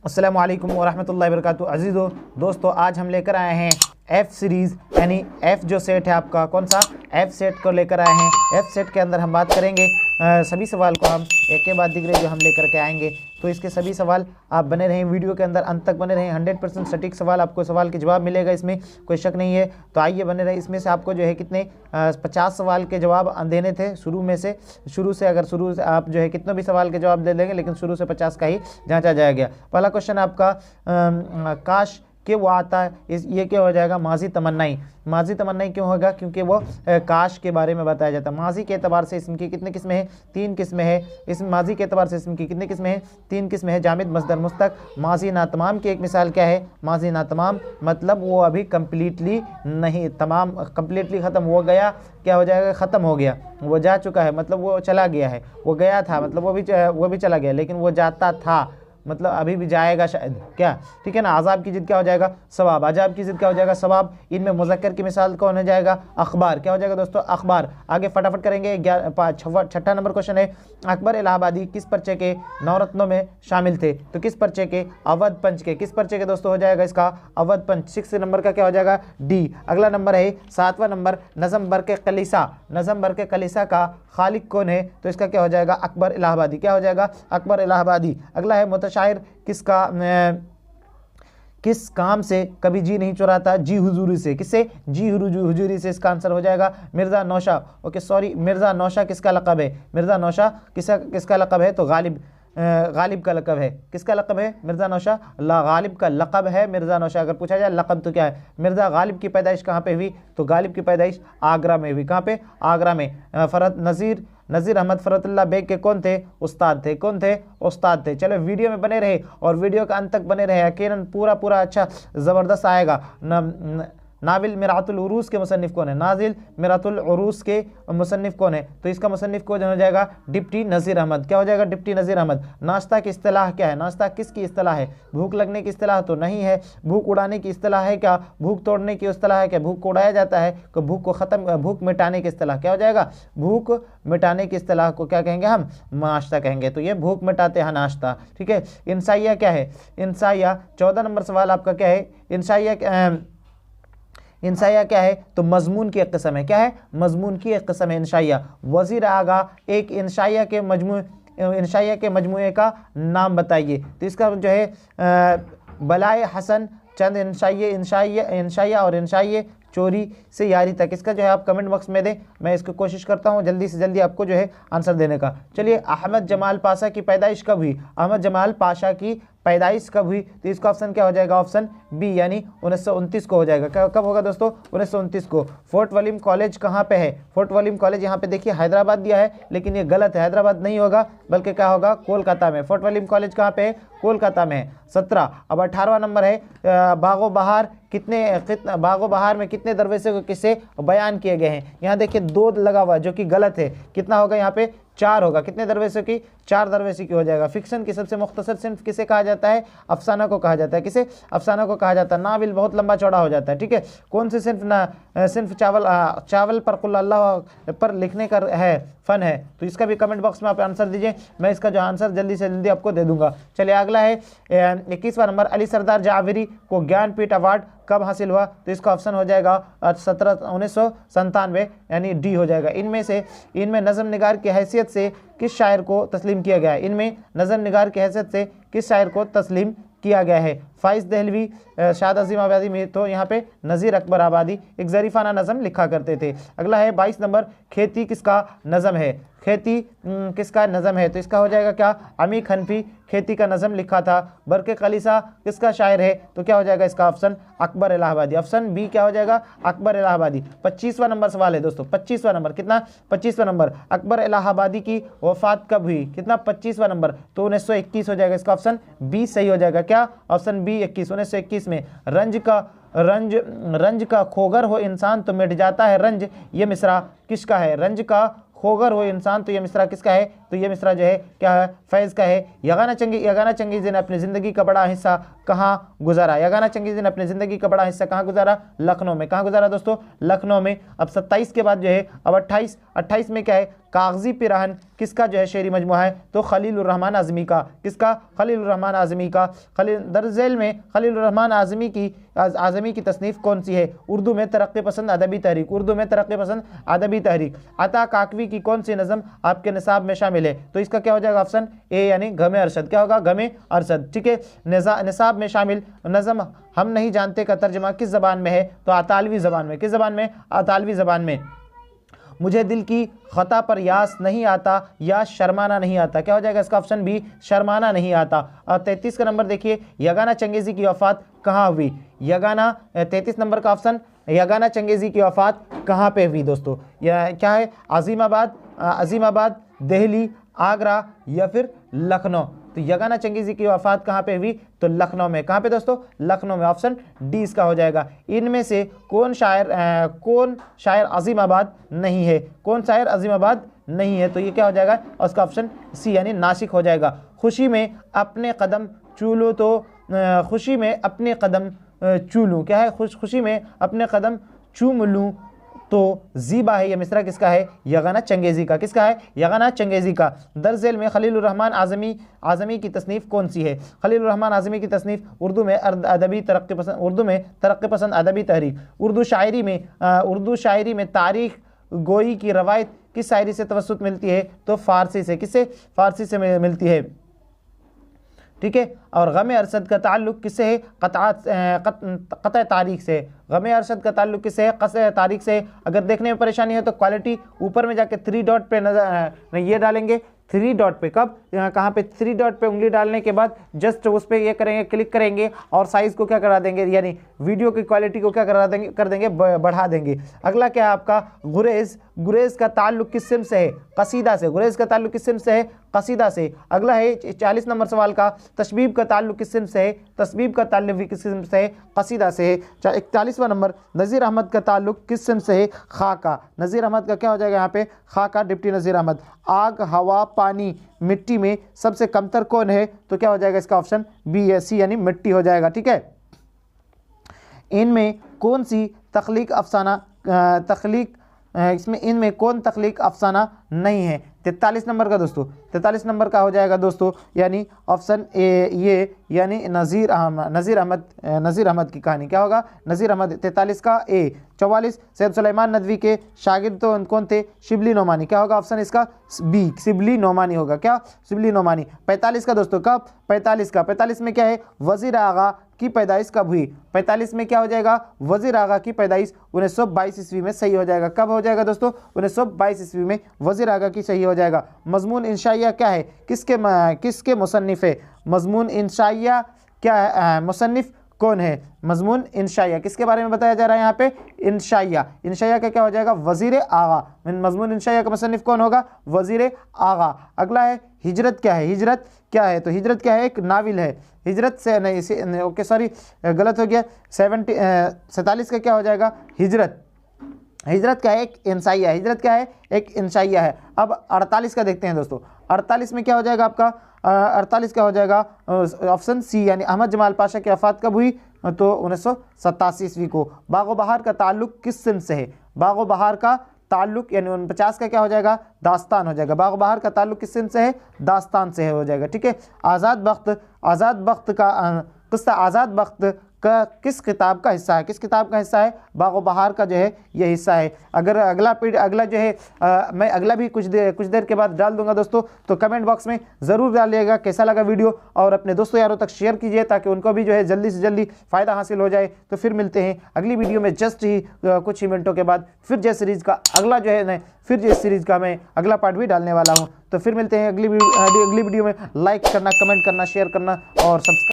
अस्सलामु अलैकुम वरहमतुल्लाहि वबरकातुहू। अज़ीज़ो दोस्तों, आज हम लेकर आए हैं एफ सीरीज़, यानी एफ जो सेट है आपका, कौन सा एफ सेट को लेकर आए हैं। एफ सेट के अंदर हम बात करेंगे सभी सवाल को हम एक के बाद दिगरे जो हम लेकर के आएंगे। तो इसके सभी सवाल आप बने रहें वीडियो के अंदर, अंत तक बने रहें। 100% सटीक सवाल, आपको सवाल के जवाब मिलेगा, इसमें कोई शक नहीं है। तो आइए बने रहे। इसमें से आपको जो है कितने 50 सवाल के जवाब देने थे शुरू से अगर शुरू से आप जो है कितने भी सवाल के जवाब दे देंगे, लेकिन शुरू से 50 का ही जांचा जाएगा। पहला क्वेश्चन आपका काश कि वो आता है, ये क्या हो जाएगा, माजी तमन्नाई। माजी तमन्नाई क्यों होगा, क्योंकि वो काश के बारे में बताया जाता है। माजी के एतबार से इसम की कितनी किस्में हैं, 3 किस्में हैं। इस माजी के एतबार से इसम की कितनी किस्में हैं, 3 किस्में हैं। जामिद, मस्दर, मुस्तक। माजी नातमाम की एक मिसाल क्या है, माजी नातमाम मतलब वो अभी कम्प्लीटली नहीं, तमाम कम्प्लीटली ख़त्म हो गया, क्या हो जाएगा, ख़त्म हो गया, वो जा चुका है, मतलब वो चला गया है। वो गया था मतलब वो भी चला गया, लेकिन वो जाता था मतलब अभी भी जाएगा शायद, क्या, ठीक है ना। अजाब की जिद क्या हो जाएगा, सवाब। अजाब की जिद क्या हो जाएगा, सवाब। इनमें मुज़क्कर की मिसाल कौन हो जाएगा, अखबार। क्या हो जाएगा दोस्तों, अखबार। आगे फटाफट करेंगे। 6वां नंबर क्वेश्चन है, अकबर इलाहाबादी किस पर्चे के नवरत्नों में शामिल थे। तो किस पर्चे के, अवध पंच के। किस पर्चे के दोस्तों हो जाएगा इसका, अवध पंच। 6 नंबर का क्या हो जाएगा, डी। अगला नंबर है 7वां नंबर, नज़म बर के कलीसा। नज़म बर के कलीसा का खालिक कौन है, तो इसका क्या हो जाएगा, अकबर इलाहाबादी। क्या हो जाएगा, अकबर इलाहाबादी। अगला है शायर किस काम से कभी जी नहीं चुराता, जी हुजूरी से। किससे, जी हुजूरी से। इसका आंसर हो जाएगा Mirza nausea. Okay sorry, Mirza nausea किसका लक़ब है, मिर्ज़ा नौशा किसका लक़ब है, तो गालिब का लक़ब है। किसका लक़ब है, मिर्ज़ा नौशा, गालिब का लक़ब है मिर्ज़ा नौशा। अगर पूछा जाए लक़ब तो क्या है, मिर्ज़ा गालिब की पैदाइश कहाँ पे हुई, तो गालिब की पैदाइश आगरा में हुई। कहाँ पे, आगरा में। नज़ीर अहमद फ़रतुल्लाह बेग के कौन थे, उस्ताद थे। कौन थे, उस्ताद थे। चलो वीडियो में बने रहे और वीडियो का अंत तक बने रहे, यकीनन पूरा अच्छा ज़बरदस्त आएगा। नाविल मिरातुल उरूस के मुसन्निफ़ कौन है, नाजिल मिरातुल उरूस के मुसन्निफ़ कौन है, तो इसका मुसन्निफ़ कौन हो जाएगा, डिप्टी नज़ीर अहमद। क्या हो जाएगा, डिप्टी नज़ीर अहमद। नाश्ता की इस्तिलाह क्या है, नाश्ता किसकी इस्तिलाह है, भूख लगने की इस्तिलाह तो नहीं है। भूख उड़ाने की इस्तिलाह है क्या, भूख तोड़ने की इस्तिलाह है क्या, भूख को उड़ाया जाता है, तो भूख मिटाने की इस्तिलाह क्या हो जाएगा, भूख मिटाने की इस्तिलाह को क्या कहेंगे हम, नाश्ता कहेंगे। तो ये भूख मिटाते हैं नाश्ता, ठीक है। इंसाइया क्या है, इंसाइया 14 नंबर सवाल आपका क्या है, इंशाइया क्या है, तो मजमून की एक किस्म है। क्या है, मजमून की एक किस्म है इंशाइया। वज़ीर आगा एक इंशाइया के मजमूए का नाम बताइए। तो इसका जो है बलाए हसन चंद इंशाइया और इंशाइये चोरी से यारी तक। इसका जो है आप कमेंट बॉक्स में दें, मैं इसको कोशिश करता हूँ जल्दी से जल्दी आपको जो है आंसर देने का। चलिए, अहमद जमाल पाशा की पैदाइश कब हुई, अहमद जमाल पाशा की पैदाइश कब हुई, तो इसका ऑप्शन क्या हो जाएगा, ऑप्शन बी, यानी 1929 को हो जाएगा। कब होगा दोस्तों, 1929 को। फोर्ट विलियम कॉलेज कहाँ पे है, फोर्ट विलियम कॉलेज यहाँ पे देखिए हैदराबाद दिया है, लेकिन ये गलत है, हैदराबाद नहीं होगा, बल्कि क्या होगा, कोलकाता में। फोर्ट विलियम कॉलेज कहाँ पे है, कोलकाता में है। 17। अब 18वां नंबर है, बागो बहार में कितने दरवेज़े को किससे बयान किए गए हैं। यहाँ देखिए 2 लगा हुआ है, जो कि गलत है। कितना होगा यहाँ पे, 4 होगा। कितने दरवेज़ों की, 4 दरवेज़े की हो जाएगा। फिक्शन की सबसे मुख्तसर सिन्फ किसे कहा जाता है, अफसाना को कहा जाता है। किसे, अफसाना को कहा जाता है। नाविल बहुत लंबा चौड़ा हो जाता है, ठीक है। कौन सी सिन्फ चावल पर कुल अल्लाह पर लिखने का है, फ़न है, तो इसका भी कमेंट बॉक्स में आप आंसर दीजिए, मैं इसका जो आंसर जल्दी से जल्दी आपको दे दूंगा। चलिए अगला है 21वां नंबर, अली सरदार जावेरी को ज्ञानपीठ अवार्ड कब हासिल हुआ, तो इसका ऑप्शन हो जाएगा 1997, यानी डी हो जाएगा। इनमें नज़म निगार की हैसियत से किस शायर को तस्लीम किया गया है, इनमें नज़म निगार की हैसियत से किस शायर को तस्लीम किया गया है। फ़ाइज़ दहलवी, शाद अजीम आबादी में, तो यहाँ पे नज़ीर अकबर आबादी एक ज़रीफ़ाना नज़म लिखा करते थे। अगला है 22 नंबर, खेती किसका नज़म है, खेती किसका नज़म है, तो इसका हो जाएगा क्या, अमीक हनफी खेती का नज़म लिखा था। बरके कलीसा किसका शायर है, तो क्या हो जाएगा इसका ऑप्शन, अकबर इलाहाबादी। ऑप्शन बी क्या हो जाएगा, अकबर इलाहाबादी। 25वां नंबर सवाल है दोस्तों, 25वां नंबर, कितना, 25वां नंबर, अकबर इलाहाबादी की वफ़ात कब हुई, कितना, 25वां नंबर, तो 1921 हो जाएगा। इसका ऑप्शन बी सही हो जाएगा। क्या, ऑप्शन बी 21, 1921 में। रंज का खोगर हो इंसान तो मिट जाता है रंज, ये मिसरा किसका है, रंज का खोगर हो इंसान तो ये मिसरा किसका है, तो ये मिसरा जो है क्या है, फैज़ का है। यगाना चंगेज़ी ने अपनी ज़िंदगी का बड़ा हिस्सा कहाँ गुजारा? यगाना चंगेज़ी ने अपनी ज़िंदगी का बड़ा हिस्सा कहाँ गुजारा? लखनऊ में। कहाँ गुजारा दोस्तों? लखनऊ में। अब 27 के बाद जो है अब 28 में क्या है? कागजी पिराहन किसका जो है शेरी मजमुआ है? तो खलीलुर रहमान आज़मी का। किसका? खलीलुर रहमान आज़मी का। दरअसल में खलीलुर रहमान आज़मी की तसनीफ़ कौन सी है? उर्दू में तरक्की पसंद अदबी तहरीक। उर्दू में तरक्की पसंद अदबी तहरीक। अता काकवी की कौन सी नज़म आपके निसाब में शामिल है? तो इसका क्या हो जाएगा? ऑप्शन ए यानी गमे अरशद। क्या होगा? गमे अरशद। ठीक है। निसाब में शामिल नज़म हम नहीं जानते का तर्जमा किस ज़बान में है? तो अतालवी ज़बान में। किस ज़बान में? अतालवी ज़बान में। मुझे दिल की ख़ता पर यास नहीं आता या शर्माना नहीं आता। क्या हो जाएगा इसका? ऑप्शन बी शर्माना नहीं आता। और 33 का नंबर देखिए, यगाना चंगेज़ी की वफ़ात कहाँ हुई? यगाना 33 नंबर का ऑप्शन, यगाना चंगेज़ी की वफ़ात कहाँ पे हुई दोस्तों? यह क्या है? अज़ीमाबाद, दिल्ली, आगरा या फिर लखनऊ? तो यगाना चंगेज़ी की वफ़ात कहाँ पे हुई? तो लखनऊ में। कहाँ पे दोस्तों? लखनऊ में। ऑप्शन डी इसका हो जाएगा। इनमें से कौन शायर अज़ीमाबाद नहीं है? कौन शायर अज़ीमाबाद नहीं है? तो ये क्या हो जाएगा? और उसका ऑप्शन सी यानी नासिक हो जाएगा। खुशी में अपने कदम चूलूँ तो खुशी में अपने कदम चूलूँ। क्या है? खुशी में अपने कदम चूम लूँ तो ज़ीबा है। यह मिसरा किसका है? यगाना चंगेज़ी का। किसका है? यगाना चंगेज़ी का। दरअसल में खलीलुर रहमान आज़मी की तसनीफ़ कौन सी है? खलीलुर रहमान आज़मी की तसनीफ़ उर्दू में तरक्की पसंद अदबी तहरीक। उर्दू शायरी में तारीख़ गोई की रवायत किस शायरी से तवस्सुत मिलती है? तो फ़ारसी से। किससे? फ़ारसी से मिलती है। ठीक है। और गमे अरशद का ताल्लुक़ किससे है? क़त्अ तारीख़ से। गमे अरशद का ताल्लुक़ किससे है? क़त्अ तारीख़ से। अगर देखने में परेशानी है तो क्वालिटी ऊपर में जाके 3 डॉट पे नज़र ये डालेंगे, 3 डॉट पे। कब? यहाँ कहाँ पे? 3 डॉट पे उंगली डालने के बाद जस्ट उस पर ये करेंगे, क्लिक करेंगे और साइज़ को क्या करा देंगे, यानी वीडियो की क्वालिटी को क्या कर देंगे बढ़ा देंगे। अगला क्या है आपका? गुरेज़ का ताल्लुक़ किस सिम से है? कसीदा से। गुरेज़ का ताल्लुक़ किस सिम से है? कसीदा से। अगला है 40 नंबर सवाल का, तशबीब का ताल्लुक़ किस सिम से है? तशबीब का ताल्लुक़ भी किस सिम से है? कसीदा से है। 41वां नंबर, नज़ीर अहमद का ताल्लुक़ किस सिम से है? खाका। नज़ीर अहमद का क्या हो जाएगा यहाँ पे? खाका, डिप्टी नज़ीर अहमद। आग, हवा, पानी, मिट्टी में सबसे कमतर कौन है? तो क्या हो जाएगा इसका? ऑप्शन बी है, सी यानी मिट्टी हो जाएगा। ठीक है। इनमें कौन सी इनमें कौन तख्लीक अफसाना नहीं है? 43 नंबर का दोस्तों, 43 नंबर का हो जाएगा दोस्तों, यानी ऑप्शन ए ये यानी नज़ीर अहमद की कहानी। क्या होगा? नज़ीर अहमद। 43 का ए। 44 सैयद सुलेमान नदवी के शागिर्द तो कौन थे? शिबली नोमानी। क्या होगा ऑप्शन इसका? बी शिबली नोमानी होगा। क्या? शिबली नोमानी। 45 का दोस्तों, कब? 45 में क्या है? वज़ीर आगा की पैदाइश कब हुई? 45 में क्या हो जाएगा? वज़ीर आगा की पैदाइश 1922 ईस्वी में। सही हो जाएगा। कब हो जाएगा दोस्तों? 1922 ईस्वी में वज़ीर आगा की सही हो जाएगा। मज़मून इंशाइया क्या है? किसके मुसन्निफ़ है? मज़मून इंशाइया क्या है? मुसन्निफ़ कौन है? मज़मून इंशाइया किसके बारे में बताया जा रहा है यहाँ पे? इंशाइया का क्या हो जाएगा? वज़ीर आगा। मज़मून इंशाइया का मुसन्निफ़ कौन होगा? वज़ीर आगा। अगला है हिजरत क्या है? हिजरत क्या है? तो हिजरत क्या है? एक नाविल है। हिजरत से नहीं, ओके सॉरी गलत हो गया। 47 का क्या हो जाएगा? हिजरत क्या है? एक इंसाइया। हिजरत क्या है? एक इंसाइया है। अब 48 का देखते हैं दोस्तों। 48 में क्या हो जाएगा आपका? 48 का हो जाएगा ऑप्शन सी, यानी अहमद जमाल पाशा की वफ़ात कब हुई? तो 1987 ईस्वी को। बागो बहार का ताल्लुक़ किस सिम से है? बागो बहार का ताल्लुक़ यानी 49 का क्या हो जाएगा? दास्तान हो जाएगा। बागो बहार का ताल्लुक़ किस सिम से है? दास्तान से हो जाएगा। ठीक है। आज़ाद बख्त का किस्सा आज़ाद बख्त का किस किताब का हिस्सा है? किस किताब का हिस्सा है? बागो बहार का जो है ये हिस्सा है। अगर अगला जो है मैं अगला भी कुछ देर के बाद डाल दूंगा दोस्तों, तो कमेंट बॉक्स में ज़रूर डालिएगा कैसा लगा वीडियो, और अपने दोस्तों यारों तक शेयर कीजिए ताकि उनको भी जो है जल्दी से जल्दी फ़ायदा हासिल हो जाए। तो फिर मिलते हैं अगली वीडियो में जस्ट ही कुछ ही मिनटों के बाद। फिर जिस सीरीज़ का अगला जो है फिर जिस सीरीज़ का मैं अगला पार्ट भी डालने वाला हूँ। तो फिर मिलते हैं अगली वीडियो में। लाइक करना, कमेंट करना, शेयर करना और सब्सक्राइब